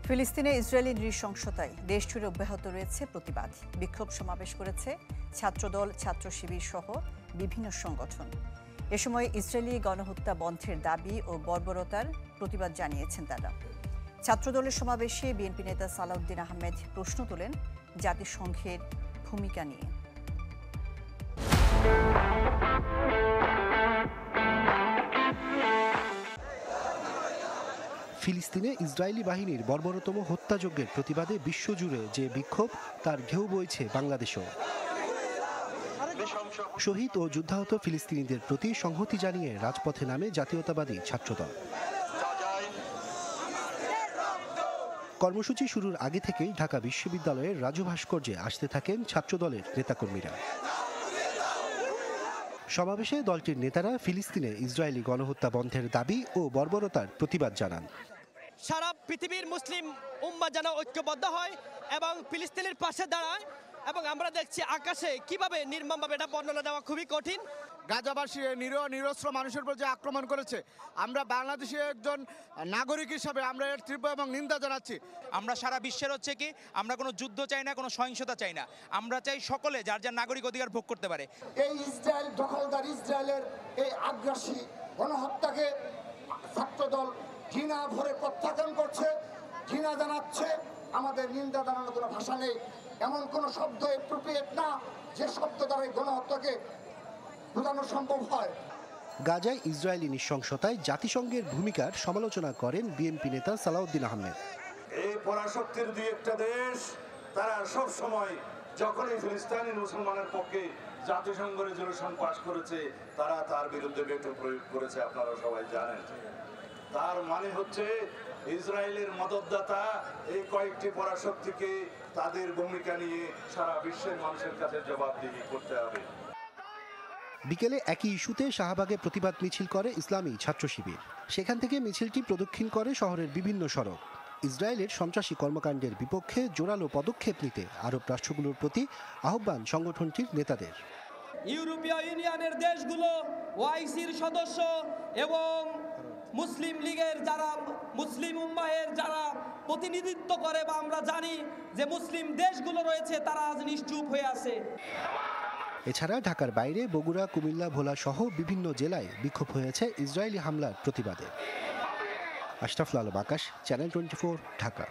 ফিলিস্তিনে ইসরায়েলি নৃশংসতায় দেশজুড়ে অব্যাহত রয়েছে প্রতিবাদ। বিক্ষোভ সমাবেশ করেছে ছাত্রদল, ছাত্র শিবির সহ বিভিন্ন সংগঠন। এ সময় ইসরায়েলি গণহত্যা বন্ধের দাবি ও বর্বরতার প্রতিবাদ জানিয়েছেন তারা। ছাত্রদলের সমাবেশে বিএনপি নেতা সালাউদ্দিন আহমেদ প্রশ্ন তোলেন জাতিসংঘের ভূমিকা নিয়ে। ফিলিস্তিনে ইসরায়েলি বাহিনীর বর্বরতম হত্যাযজ্ঞের প্রতিবাদে বিশ্বজুড়ে যে বিক্ষোভ, তার ঢেউ বইছে বাংলাদেশেও। শহীদ ও যুদ্ধাহত ফিলিস্তিনিদের প্রতি সংহতি জানিয়ে রাজপথে নামে জাতীয়তাবাদী ছাত্রদল। কর্মসূচি শুরুর আগে থেকেই ঢাকা বিশ্ববিদ্যালয়ের রাজু ভাস্কর্যে আসতে থাকেন ছাত্রদলের নেতাকর্মীরা। সমাবেশে দলটির নেতারা ফিলিস্তিনে ইসরায়েলি গণহত্যা বন্ধের দাবি ও বর্বরতার প্রতিবাদ জানান। সারা পৃথিবীর মুসলিম উম্মাহ যেন ঐক্যবদ্ধ হয় এবং ফিলিস্তিনের পাশে দাঁড়ায়, এবং আমরা দেখছি আকাশে কিভাবে নির্মমভাবে এটা বর্ণনা দেওয়া খুবই কঠিন। গাজাবাসী নিরস্ত্র মানুষের উপর যে আক্রমণ করেছে, আমরা বাংলাদেশের একজন নাগরিক হিসাবে আমরা এর তীব্র এবং নিন্দা জানাচ্ছি। আমরা সারা বিশ্বের কি আমরা কোনো যুদ্ধ চাই না, কোনো সহিংসতা চাই না। আমরা চাই সকলে যার যার নাগরিক অধিকার ভোগ করতে পারে। এই ইসরায়েল দখলদার ইসরায়েলের এই আগ্রাসী গণহত্যাকে ছাত্রদল ঘৃণা ভরে প্রত্যাখ্যান করছে, ঘৃণা জানাচ্ছে। আমাদের নিন্দা জানানোর কোনো ভাষা নেই। এমন কোনো শব্দ অ্যাপ্রোপ্রিয়েট না যে শব্দ দ্বারা এই গণহত্যাকে বোঝানো সম্ভব হয়। গাজায় ইসরায়েলি নৃশংসতায় জাতিসংঘের ভূমিকার সমালোচনা করেন বিএনপি নেতা সালাউদ্দিন আহমেদ। এই পরাশক্তির দুই একটা দেশ, তারা সব সময় যখনই ফিলিস্তিনি মুসলমানের পক্ষে জাতিসংঘ রেজলিউশন পাশ করেছে, তারা তার বিরুদ্ধে ভেটো প্রয়োগ করেছে। আপনারা সবাই জানেন। তার মানে হচ্ছে ইসরায়েলের মদতদাতা এই কয়েকটি পরাশক্তিকে তাদের ভূমিকা নিয়ে সারা বিশ্বের মানুষের কাছে জবাবদিহি করতে হবে। বিকেলে একই ইস্যুতে শাহবাগে প্রতিবাদ মিছিল করে ইসলামী ছাত্র শিবির। সেখান থেকে মিছিলটি প্রদক্ষিণ করে শহরের বিভিন্ন সড়ক। ইসরায়েলের সন্ত্রাসী কর্মকাণ্ডের বিপক্ষে জোরালো পদক্ষেপ নিতে আরব রাষ্ট্রগুলোর প্রতি আহ্বান সংগঠনটির নেতাদের। ইউরোপীয় ইউনিয়নের দেশগুলো, ওআইসির সদস্য এবং মুসলিম লীগের যারা মুসলিম উম্মাহের যারা প্রতিনিধিত্ব করে বা আমরা জানি যে মুসলিম দেশগুলো রয়েছে, তারা আজ নিশ্চুপ হয়ে আছে। এছাড়া ঢাকার বাইরে বগুড়া, কুমিল্লা, ভোলা সহ বিভিন্ন জেলায় বিক্ষোভ হয়েছে ইসরায়েলি হামলার প্রতিবাদে। আশরাফুল আলম আকাশ, চ্যানেল 24, ঢাকা।